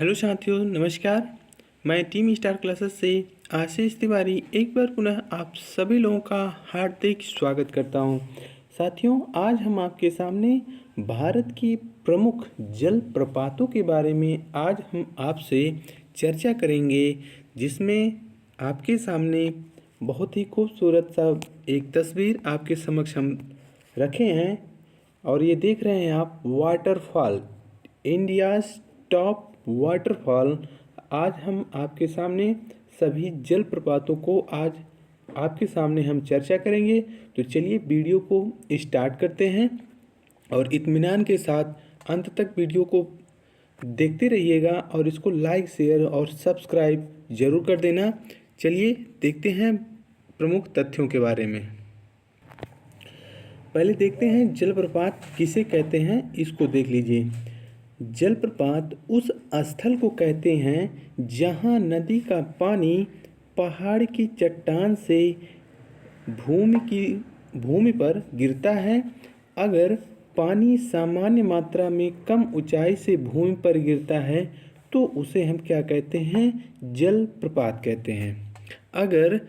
Hello साथियों, नमस्कार। मैं टीम स्टार क्लासेस से आशीष तिवारी एक बार पुनः आप सभी लोगों का हार्दिक स्वागत करता हूं। साथियों, आज हम आपके सामने भारत की प्रमुख जल प्रपातों के बारे में आज हम आपसे चर्चा करेंगे, जिसमें आपके सामने बहुत ही खूबसूरत सा एक तस्वीर आपके समक्ष हम रखे हैं। और ये देख रहे हैं आप वाटरफॉल, इंडियाज़ टॉप वाटरफॉल। आज हम आपके सामने सभी जलप्रपातों को आज आपके सामने हम चर्चा करेंगे। तो चलिए वीडियो को स्टार्ट करते हैं और इत्मीनान के साथ अंत तक वीडियो को देखते रहिएगा और इसको लाइक, शेयर और सब्सक्राइब ज़रूर कर देना। चलिए देखते हैं प्रमुख तथ्यों के बारे में। पहले देखते हैं जलप्रपात किसे कहते हैं, इसको देख लीजिए। जलप्रपात उस स्थल को कहते हैं जहां नदी का पानी पहाड़ की चट्टान से भूमि पर गिरता है। अगर पानी सामान्य मात्रा में कम ऊंचाई से भूमि पर गिरता है तो उसे हम क्या कहते हैं, जलप्रपात कहते हैं। अगर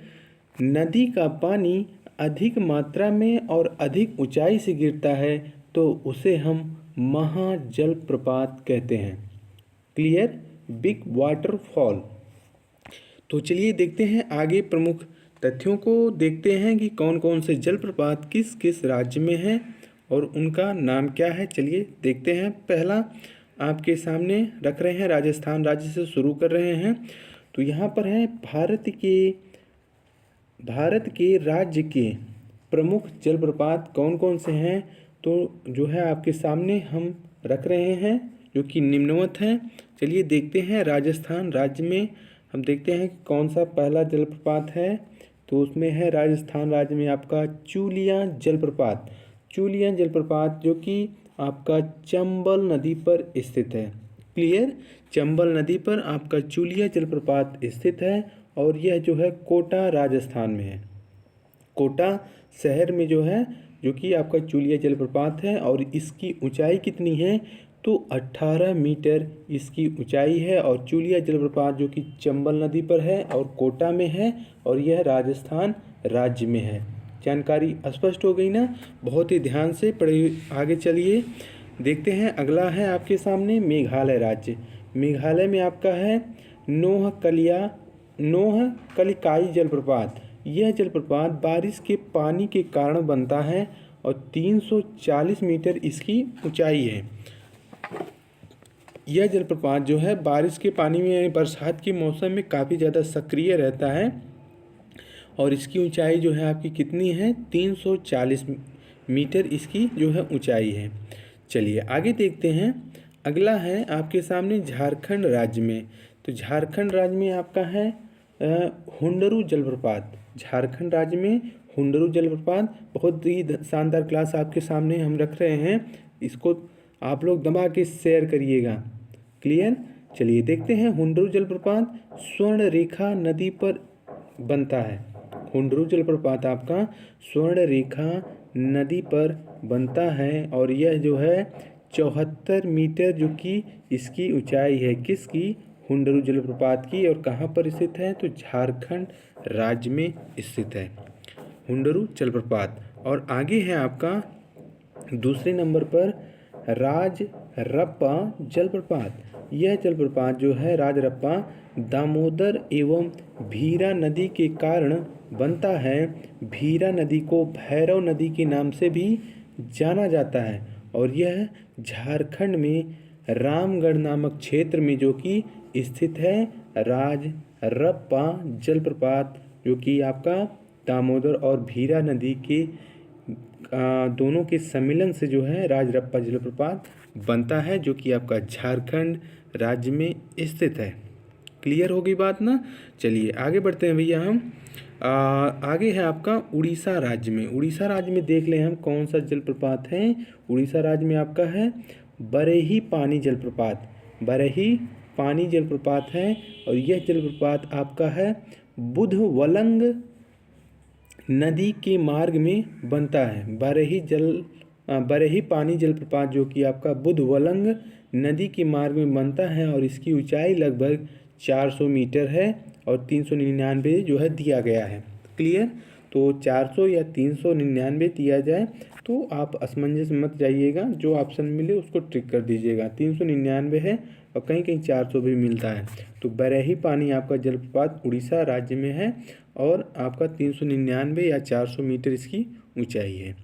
नदी का पानी अधिक मात्रा में और अधिक ऊंचाई से गिरता है तो उसे हम महाजलप्रपात कहते हैं। क्लियर? Big waterfall. तो चलिए देखते हैं आगे प्रमुख तथ्यों को, देखते हैं कि कौन कौन से जलप्रपात किस किस राज्य में हैं और उनका नाम क्या है। चलिए देखते हैं। पहला आपके सामने रख रहे हैं, राजस्थान राज्य से शुरू कर रहे हैं। तो यहाँ पर है भारत के राज्य के प्रमुख जलप्रपात कौन कौन से हैं। तो जो है आपके सामने हम रख रहे हैं, जो कि निम्नवत हैं। चलिए देखते हैं। राजस्थान राज्य में हम देखते हैं कि कौन सा पहला जलप्रपात है। तो उसमें है राजस्थान राज्य में आपका चूलिया जलप्रपात। चूलिया जलप्रपात जो कि आपका चंबल नदी पर स्थित है। क्लियर? चंबल नदी पर आपका चूलिया जलप्रपात स्थित है और यह जो है कोटा राजस्थान में है। कोटा शहर में जो है, जो कि आपका चूलिया जलप्रपात है। और इसकी ऊंचाई कितनी है, तो 18 मीटर इसकी ऊंचाई है। और चूलिया जलप्रपात जो कि चंबल नदी पर है और कोटा में है और यह राजस्थान राज्य में है। जानकारी स्पष्ट हो गई ना? बहुत ही ध्यान से पढ़िए। आगे चलिए देखते हैं। अगला है आपके सामने मेघालय राज्य। मेघालय में आपका है नोहकलिकाई जलप्रपात। यह जलप्रपात बारिश के पानी के कारण बनता है और 340 मीटर इसकी ऊंचाई है। यह जलप्रपात जो है बारिश के पानी में बरसात के मौसम में काफ़ी ज़्यादा सक्रिय रहता है और इसकी ऊंचाई जो है आपकी कितनी है, 340 मीटर इसकी जो है ऊंचाई है। चलिए आगे देखते हैं। अगला है आपके सामने झारखंड राज्य में। तो झारखंड राज्य में आपका है हुंडरू जलप्रपात। झारखंड राज्य में हुंडरू जलप्रपात बहुत ही शानदार क्लास आपके सामने हम रख रहे हैं। इसको आप लोग दबा के शेयर करिएगा। क्लियर? चलिए देखते हैं। हुंडरू जलप्रपात स्वर्ण रेखा नदी पर बनता है। हुंडरू जलप्रपात आपका स्वर्ण रेखा नदी पर बनता है और यह जो है 74 मीटर जो कि इसकी ऊंचाई है। किसकी? हुंडरू जलप्रपात की। और कहाँ पर स्थित है, तो झारखंड राज्य में स्थित है हुंडरू जलप्रपात। और आगे है आपका दूसरे नंबर पर राजरप्पा जलप्रपात। यह जलप्रपात जो है राजरप्पा दामोदर एवं भीरा नदी के कारण बनता है। भीरा नदी को भैरव नदी के नाम से भी जाना जाता है और यह झारखंड में रामगढ़ नामक क्षेत्र में जो कि स्थित है। राजरप्पा जलप्रपात जो कि आपका दामोदर और भीरा नदी के दोनों के सम्मिलन से जो है राजरप्पा जलप्रपात बनता है, जो कि आपका झारखंड राज्य में स्थित है। क्लियर हो गई बात ना? चलिए आगे बढ़ते हैं भैया। हम आगे है आपका उड़ीसा राज्य में। उड़ीसा राज्य में देख लें हम कौन सा जलप्रपात है। उड़ीसा राज्य में आपका है बरही पानी जलप्रपात। बरही पानी जलप्रपात है और यह जलप्रपात आपका है बुधवलंग नदी के मार्ग में बनता है। बरही पानी जलप्रपात जो कि आपका बुधवलंग नदी के मार्ग में बनता है और इसकी ऊंचाई लगभग 400 मीटर है और 399 जो है दिया गया है। क्लियर। तो 400 या 399 दिया जाए तो आप असमंजस में मत जाइएगा, जो ऑप्शन मिले उसको टिक कर दीजिएगा। 399 है और कहीं कहीं 400 भी मिलता है। तो बरही पानी आपका जलप्रपात उड़ीसा राज्य में है और आपका 399 या 400 मीटर इसकी ऊंचाई है।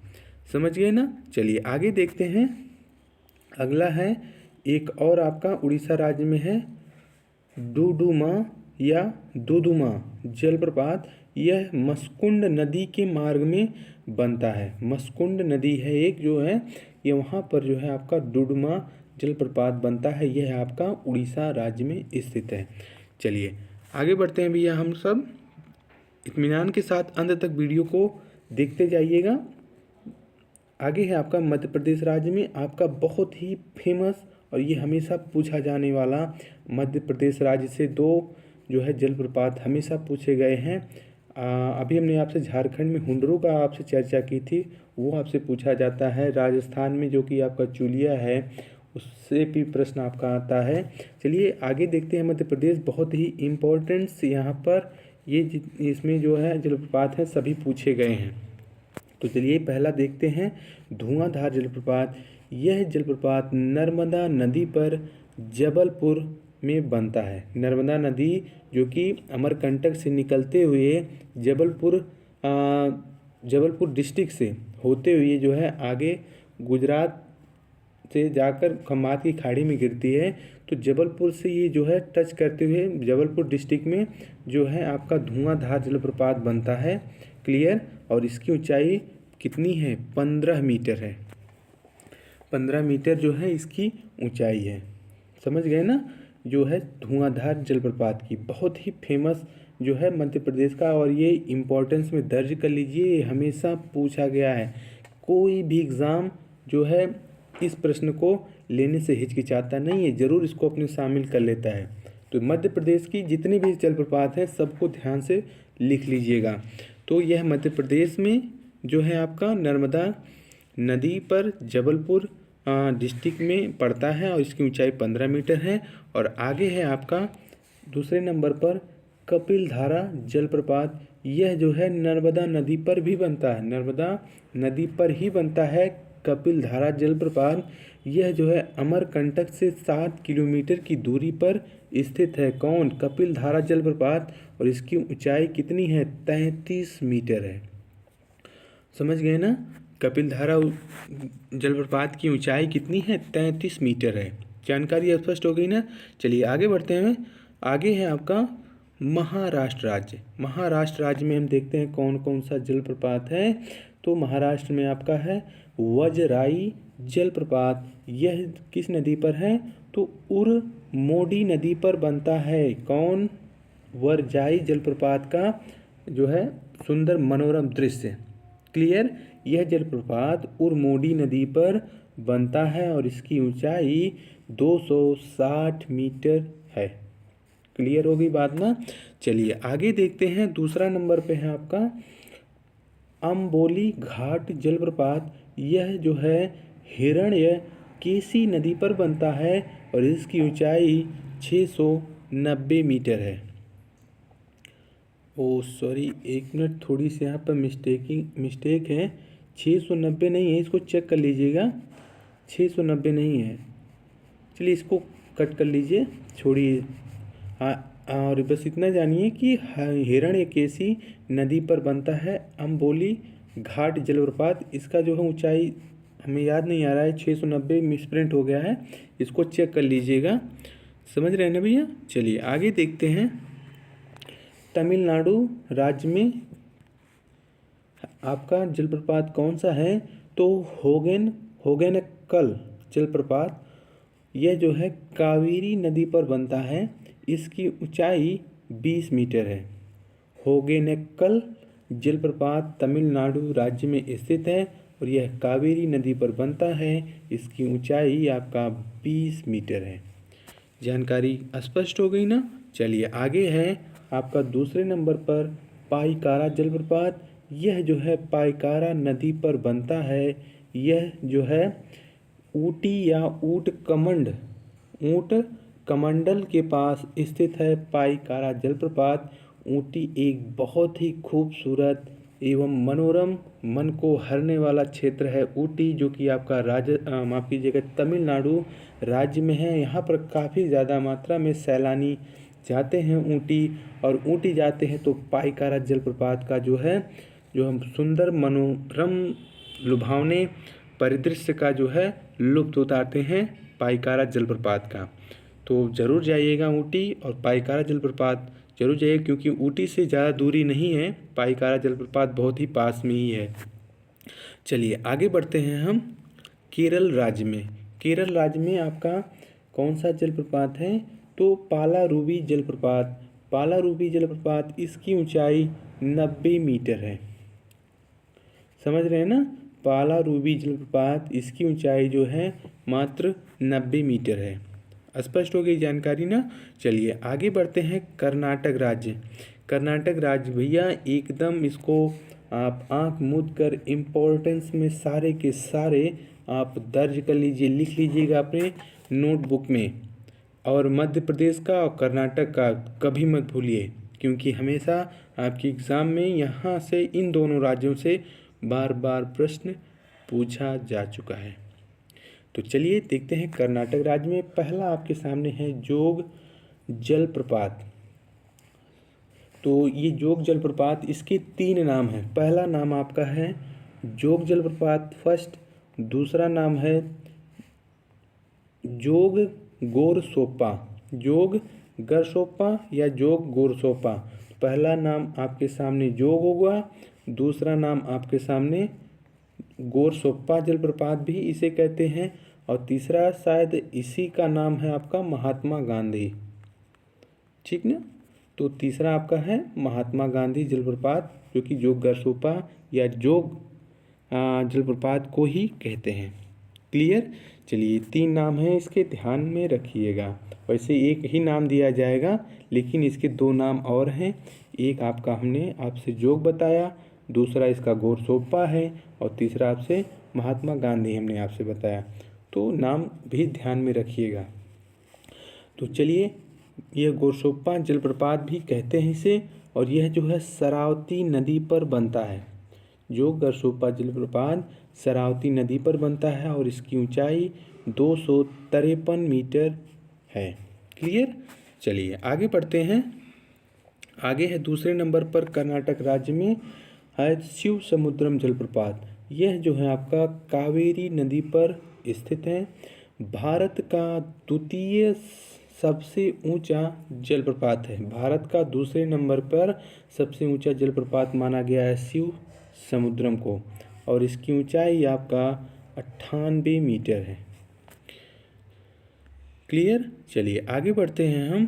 समझ गए ना। चलिए आगे देखते हैं। अगला है एक और आपका उड़ीसा राज्य में है डुडुमा या दुदुमा जलप्रपात। यह मस्कुंड नदी के मार्ग में बनता है। मस्कुंड नदी है एक जो है, ये वहाँ पर जो है आपका डुडुमा जलप्रपात बनता है। यह आपका उड़ीसा राज्य में स्थित है। चलिए आगे बढ़ते हैं भैया। हम सब इत्मीनान के साथ अंत तक वीडियो को देखते जाइएगा। आगे है आपका मध्य प्रदेश राज्य में आपका बहुत ही फेमस और ये हमेशा पूछा जाने वाला मध्य प्रदेश राज्य से दो जो है जलप्रपात हमेशा पूछे गए हैं। अभी हमने आपसे झारखंड में हुंडरू का आपसे चर्चा की थी, वो आपसे पूछा जाता है। राजस्थान में जो कि आपका चुलिया है उससे भी प्रश्न आपका आता है। चलिए आगे देखते हैं। मध्य प्रदेश बहुत ही इम्पोर्टेंट्स यहाँ पर ये इसमें जो है जलप्रपात हैं सभी पूछे गए हैं। तो चलिए पहला देखते हैं धुआंधार जलप्रपात। यह जलप्रपात नर्मदा नदी पर जबलपुर में बनता है। नर्मदा नदी जो कि अमरकंटक से निकलते हुए जबलपुर डिस्ट्रिक्ट से होते हुए जो है आगे गुजरात से जाकर खम्बात की खाड़ी में गिरती है। तो जबलपुर से ये जो है टच करते हुए जबलपुर डिस्ट्रिक्ट में जो है आपका धुआंधार जलप्रपात बनता है। क्लियर। और इसकी ऊंचाई कितनी है? 15 मीटर है। 15 मीटर जो है इसकी ऊंचाई है। समझ गए ना। जो है धुआंधार जलप्रपात की बहुत ही फेमस जो है मध्य प्रदेश का, और ये इम्पोर्टेंस में दर्ज कर लीजिए। ये हमेशा पूछा गया है। कोई भी एग्ज़ाम जो है इस प्रश्न को लेने से हिचकिचाता नहीं है, ज़रूर इसको अपने शामिल कर लेता है। तो मध्य प्रदेश की जितने भी जलप्रपात हैं सबको ध्यान से लिख लीजिएगा। तो यह मध्य प्रदेश में जो है आपका नर्मदा नदी पर जबलपुर डिस्ट्रिक्ट में पड़ता है और इसकी ऊंचाई 15 मीटर है। और आगे है आपका दूसरे नंबर पर कपिलधारा जलप्रपात। यह जो है नर्मदा नदी पर भी बनता है। नर्मदा नदी पर ही बनता है कपिलधारा जलप्रपात। यह जो है अमरकंटक से 7 किलोमीटर की दूरी पर स्थित है। कौन? कपिलधारा जलप्रपात। और इसकी ऊंचाई कितनी है? 33 मीटर है। समझ गए ना। कपिलधारा जलप्रपात की ऊंचाई कितनी है? 33 मीटर है। जानकारी स्पष्ट हो गई ना। चलिए आगे बढ़ते हैं। आगे है आपका महाराष्ट्र राज्य। महाराष्ट्र राज्य में हम देखते हैं कौन कौन सा जलप्रपात है। तो महाराष्ट्र में आपका है वजराई जलप्रपात। यह किस नदी पर है? तो उरमोडी नदी पर बनता है। कौन? वरजाई जलप्रपात का जो है सुंदर मनोरम दृश्य। क्लियर। यह जलप्रपात उरमोडी नदी पर बनता है और इसकी ऊंचाई 260 मीटर है। क्लियर हो गई बात ना। चलिए आगे देखते हैं। दूसरा नंबर पे है आपका अम्बोली घाट जलप्रपात। यह जो है हिरण्यकेशी नदी पर बनता है और इसकी ऊंचाई 690 मीटर है। ओ सॉरी, एक मिनट, थोड़ी सी यहाँ पर मिस्टेक है। 690 नहीं है, इसको चेक कर लीजिएगा। 690 नहीं है। चलिए इसको कट कर लीजिए, छोड़िए। और बस इतना जानिए कि हिरण्यकेशी नदी पर बनता है अम्बोली घाट जलप्रपात। इसका जो है ऊंचाई हमें याद नहीं आ रहा है, 690 मिसप्रिंट हो गया है, इसको चेक कर लीजिएगा। समझ रहे हैं ना भैया। चलिए आगे देखते हैं। तमिलनाडु राज्य में आपका जलप्रपात कौन सा है? तो होगेनकल जलप्रपात। यह जो है कावेरी नदी पर बनता है। इसकी ऊंचाई 20 मीटर है। होगेनकल जलप्रपात तमिलनाडु राज्य में स्थित है और यह कावेरी नदी पर बनता है। इसकी ऊंचाई आपका 20 मीटर है। जानकारी स्पष्ट हो गई ना। चलिए आगे है आपका दूसरे नंबर पर पाइकारा जलप्रपात। यह जो है पाइकारा नदी पर बनता है। यह जो है ऊटी या ऊटकमंड ऊंट कमंडल के पास स्थित है पाइकारा जलप्रपात। ऊटी एक बहुत ही खूबसूरत एवं मनोरम, मन को हरने वाला क्षेत्र है ऊटी, जो कि आपका माफ़ कीजिएगा तमिलनाडु राज्य में है। यहाँ पर काफ़ी ज़्यादा मात्रा में सैलानी जाते हैं ऊटी, और ऊटी जाते हैं तो पाइकारा जलप्रपात का जो हम सुंदर मनोरम लुभावने परिदृश्य का लुत्फ़ उतारते हैं पाइकारा जलप्रपात का। तो ज़रूर जाइएगा ऊटी, और पाइकारा जलप्रपात जरूर जाइए, क्योंकि ऊटी से ज़्यादा दूरी नहीं है, पाइकारा जलप्रपात बहुत ही पास में ही है। चलिए आगे बढ़ते हैं हम केरल राज्य में। केरल राज्य में आपका कौन सा जलप्रपात है? तो पालारुवी जलप्रपात। पालारुवी जलप्रपात, इसकी ऊंचाई 90 मीटर है। समझ रहे हैं ना? पालारुवी जलप्रपात, इसकी ऊंचाई जो है मात्र 90 मीटर है। स्पष्ट हो गई जानकारी ना? चलिए आगे बढ़ते हैं कर्नाटक राज्य। कर्नाटक राज्य भैया एकदम इसको आप आंख मूंद कर इम्पोर्टेंस में सारे के सारे आप दर्ज कर लीजिए, लिख लीजिएगा अपने नोटबुक में। और मध्य प्रदेश का और कर्नाटक का कभी मत भूलिए, क्योंकि हमेशा आपके एग्ज़ाम में यहाँ से इन दोनों राज्यों से बार बार प्रश्न पूछा जा चुका है। तो चलिए देखते हैं कर्नाटक राज्य में पहला आपके सामने है जोग जलप्रपात। तो ये जोग जलप्रपात, इसके 3 नाम हैं। पहला नाम आपका है जोग जलप्रपात फर्स्ट, दूसरा नाम है जोग गोरसोपा, जोग गरसोपा या जोग गोरसोपा। पहला नाम आपके सामने जोग होगा, दूसरा नाम आपके सामने गोरसोपा जलप्रपात भी इसे कहते हैं, और तीसरा शायद इसी का नाम है आपका महात्मा गांधी। ठीक ना? तो तीसरा आपका है महात्मा गांधी जलप्रपात, जो कि जोग गरसोपा या जोग जलप्रपात को ही कहते हैं। क्लियर? चलिए 3 नाम हैं इसके, ध्यान में रखिएगा। वैसे एक ही नाम दिया जाएगा, लेकिन इसके 2 नाम और हैं। एक आपका हमने आपसे जोग बताया, दूसरा इसका गोरसोपा है, और तीसरा आपसे महात्मा गांधी हमने आपसे बताया। तो नाम भी ध्यान में रखिएगा। तो चलिए, यह गोरसोपा जलप्रपात भी कहते हैं इसे, और यह जो है शरावती नदी पर बनता है। जो गोरसोपा जलप्रपात शरावती नदी पर बनता है, और इसकी ऊंचाई 253 मीटर है। क्लियर? चलिए आगे बढ़ते हैं। आगे है दूसरे नंबर पर कर्नाटक राज्य में है शिव समुद्रम जलप्रपात। यह जो है आपका कावेरी नदी पर स्थित है। भारत का द्वितीय सबसे ऊंचा जलप्रपात है। भारत का दूसरे नंबर पर सबसे ऊंचा जलप्रपात माना गया है शिव समुद्रम को, और इसकी ऊंचाई आपका 98 मीटर है। क्लियर? चलिए आगे बढ़ते हैं हम।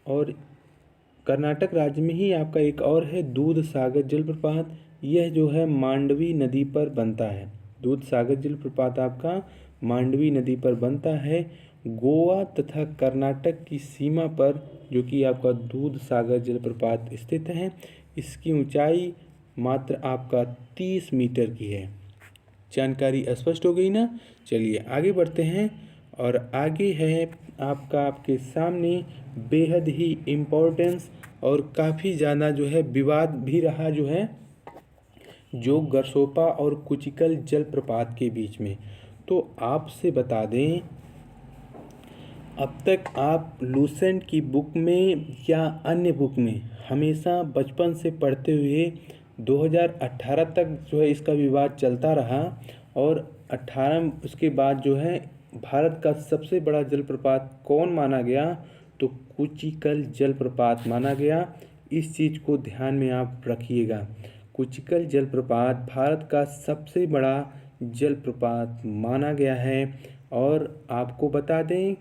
और कर्नाटक राज्य में ही आपका एक और है दूध सागर जलप्रपात। यह जो है मांडवी नदी पर बनता है। दूध सागर जलप्रपात आपका मांडवी नदी पर बनता है, गोवा तथा कर्नाटक की सीमा पर, जो कि आपका दूध सागर जलप्रपात स्थित है। इसकी ऊंचाई मात्र आपका 30 मीटर की है। जानकारी स्पष्ट हो गई ना? चलिए आगे बढ़ते हैं। और आगे है आपके सामने बेहद ही इम्पोर्टेंस और काफ़ी ज़्यादा जो है विवाद भी रहा, जो है जो गरसोपा और कुचिकल जलप्रपात के बीच में। तो आपसे बता दें, अब तक आप लूसेंट की बुक में या अन्य बुक में हमेशा बचपन से पढ़ते हुए 2018 तक जो है इसका विवाद चलता रहा, और 18 उसके बाद जो है भारत का सबसे बड़ा जलप्रपात कौन माना गया? तो कुचिकल जलप्रपात माना गया। इस चीज़ को ध्यान में आप रखिएगा। कुचिकल जलप्रपात भारत का सबसे बड़ा जलप्रपात माना गया है। और आपको बता दें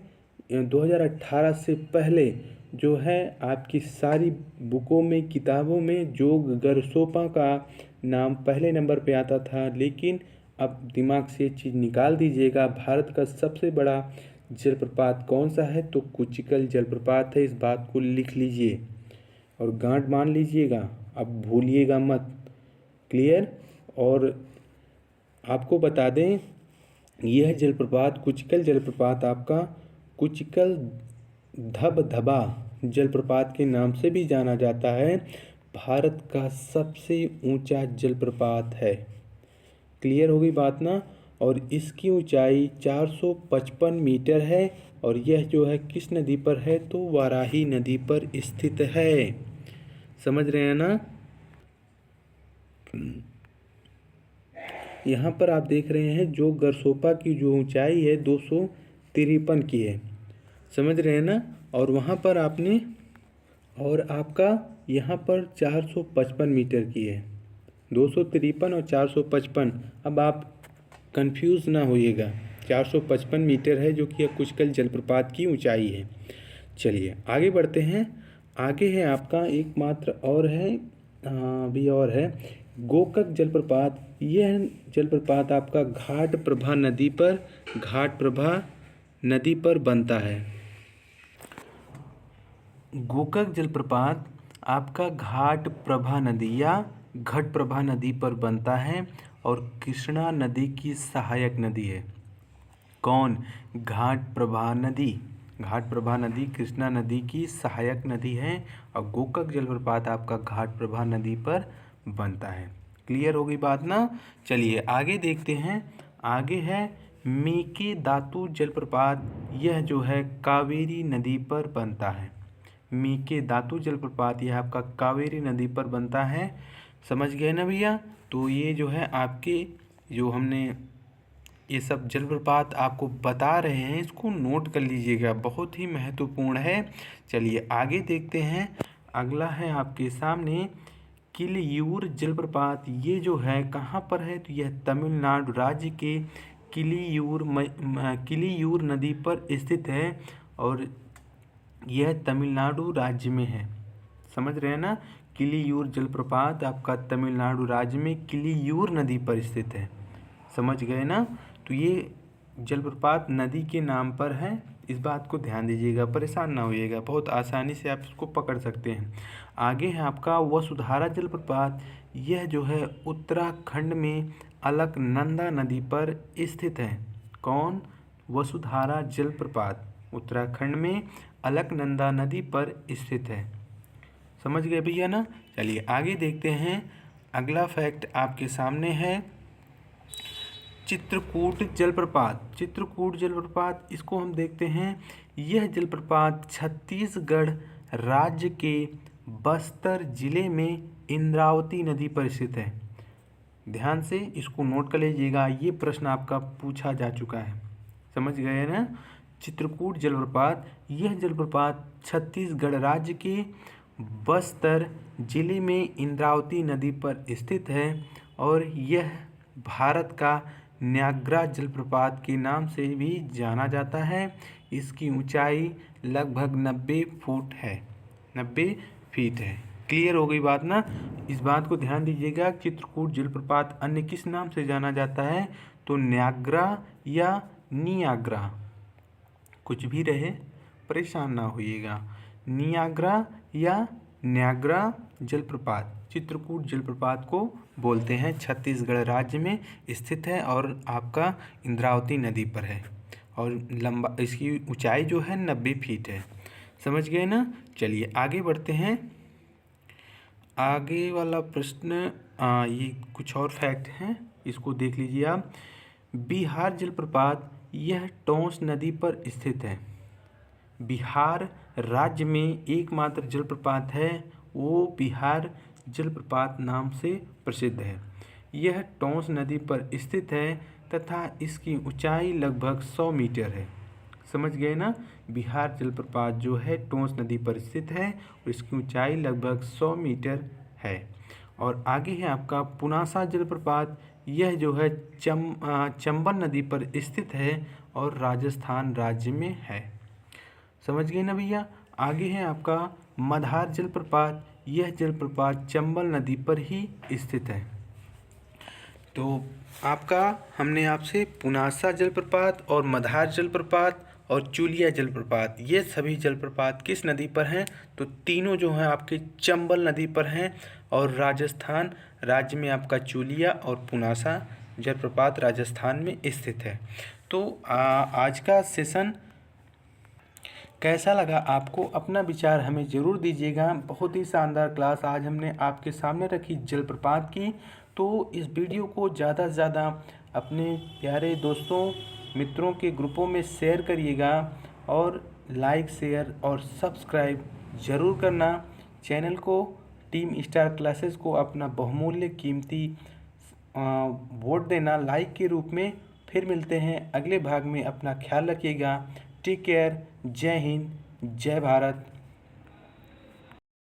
2018 से पहले जो है आपकी सारी बुकों में, किताबों में जोग गरसोपा का नाम पहले नंबर पे आता था, लेकिन अब दिमाग से ये चीज़ निकाल दीजिएगा। भारत का सबसे बड़ा जलप्रपात कौन सा है? तो कुचिकल जलप्रपात है। इस बात को लिख लीजिए और गांठ बांध लीजिएगा, अब भूलिएगा मत। क्लियर? और आपको बता दें यह जलप्रपात कुचिकल जलप्रपात आपका कुचिकल धबधबा जलप्रपात के नाम से भी जाना जाता है। भारत का सबसे ऊंचा जलप्रपात है। क्लियर होगी बात ना। और इसकी ऊंचाई 455 मीटर है और यह जो है किस नदी पर है, तो वाराही नदी पर स्थित है। समझ रहे हैं ना। यहाँ पर आप देख रहे हैं जो गरसोपा की जो ऊंचाई है 253 की है। समझ रहे हैं ना। और वहाँ पर आपने और आपका यहाँ पर 455 मीटर की है। 253 और 455। अब आप कंफ्यूज ना होइएगा। 455 मीटर है जो कि कुचिकल जलप्रपात की ऊंचाई है। चलिए आगे बढ़ते हैं। आगे है आपका एकमात्र और है, अभी और है गोकक जलप्रपात। यह जलप्रपात आपका घाटप्रभा नदी पर बनता है। गोकक जलप्रपात आपका घाटप्रभा नदी या घटप्रभा नदी पर बनता है और कृष्णा नदी की सहायक नदी है। कौन? घाटप्रभा नदी। घाटप्रभा नदी कृष्णा नदी की सहायक नदी है और गोकक जलप्रपात आपका घाटप्रभा नदी पर बनता है। क्लियर होगी बात ना। चलिए आगे देखते हैं। आगे है मेकेदातु जलप्रपात। यह जो है कावेरी नदी पर बनता है। मेकेदातु जलप्रपात यह आपका कावेरी नदी पर बनता है। समझ गए ना भैया। तो ये जो है आपके जो हमने ये सब जलप्रपात आपको बता रहे हैं, इसको नोट कर लीजिएगा, बहुत ही महत्वपूर्ण है। चलिए आगे देखते हैं। अगला है आपके सामने किलियूर जलप्रपात। ये जो है कहाँ पर है, तो यह तमिलनाडु राज्य के किलियूर नदी पर स्थित है और यह तमिलनाडु राज्य में है। समझ रहे हैं ना। किलियूर जलप्रपात आपका तमिलनाडु राज्य में किलियूर नदी पर स्थित है। समझ गए ना। तो ये जलप्रपात नदी के नाम पर है, इस बात को ध्यान दीजिएगा, परेशान ना होइएगा, बहुत आसानी से आप इसको पकड़ सकते हैं। आगे है आपका वसुधारा जलप्रपात। यह जो है उत्तराखंड में अलकनंदा नदी पर स्थित है। कौन? वसुधारा जलप्रपात उत्तराखंड में अलकनंदा नदी पर स्थित है। समझ गए भैया ना। चलिए आगे देखते हैं। अगला फैक्ट आपके सामने है चित्रकूट जलप्रपात। चित्रकूट जलप्रपात इसको हम देखते हैं। यह जलप्रपात छत्तीसगढ़ राज्य के बस्तर जिले में इंद्रावती नदी पर स्थित है। ध्यान से इसको नोट कर लीजिएगा, ये प्रश्न आपका पूछा जा चुका है। समझ गए ना। चित्रकूट जलप्रपात, यह जलप्रपात छत्तीसगढ़ राज्य के बस्तर जिले में इंद्रावती नदी पर स्थित है और यह भारत का न्याग्रा जलप्रपात के नाम से भी जाना जाता है। इसकी ऊंचाई लगभग 90 फुट है, 90 फीट है। क्लियर हो गई बात ना। इस बात को ध्यान दीजिएगा। चित्रकूट जलप्रपात अन्य किस नाम से जाना जाता है, तो न्याग्रा या नियाग्रा, कुछ भी रहे परेशान ना होइएगा। नियाग्रा या न्याग्रा जलप्रपात चित्रकूट जलप्रपात को बोलते हैं। छत्तीसगढ़ राज्य में स्थित है और आपका इंद्रावती नदी पर है और लंबा इसकी ऊंचाई जो है 90 फीट है। समझ गए ना। चलिए आगे बढ़ते हैं। आगे वाला प्रश्न ये कुछ और फैक्ट हैं, इसको देख लीजिए आप। बिहार जलप्रपात यह टोंस नदी पर स्थित है। बिहार राज्य में एकमात्र जलप्रपात है, वो बिहार जलप्रपात नाम से प्रसिद्ध है। यह टोंस नदी पर स्थित है तथा इसकी ऊंचाई लगभग 100 मीटर है। समझ गए ना। बिहार जलप्रपात जो है टोंस नदी पर स्थित है और इसकी ऊंचाई लगभग 100 मीटर है। और आगे है आपका पुनासा जलप्रपात। यह जो है चंबल नदी पर स्थित है और राजस्थान राज्य में है। समझ गए ना भैया। आगे है आपका मधार जलप्रपात। यह जलप्रपात चंबल नदी पर ही स्थित है। तो आपका हमने आपसे पुनासा जलप्रपात और मधार जलप्रपात और चूलिया जलप्रपात, ये सभी जलप्रपात किस नदी पर हैं, तो तीनों जो हैं आपके चंबल नदी पर हैं और राजस्थान राज्य में आपका चूलिया और पुनासा जलप्रपात राजस्थान में स्थित है। तो आज का सेशन कैसा लगा आपको, अपना विचार हमें ज़रूर दीजिएगा। बहुत ही शानदार क्लास आज हमने आपके सामने रखी जलप्रपात की। तो इस वीडियो को ज़्यादा से ज़्यादा अपने प्यारे दोस्तों मित्रों के ग्रुपों में शेयर करिएगा और लाइक शेयर और सब्सक्राइब ज़रूर करना। चैनल को टीम स्टार क्लासेस को अपना बहुमूल्य कीमती वोट देना लाइक के रूप में। फिर मिलते हैं अगले भाग में, अपना ख्याल रखिएगा। Take care. जय हिंद, जय भारत।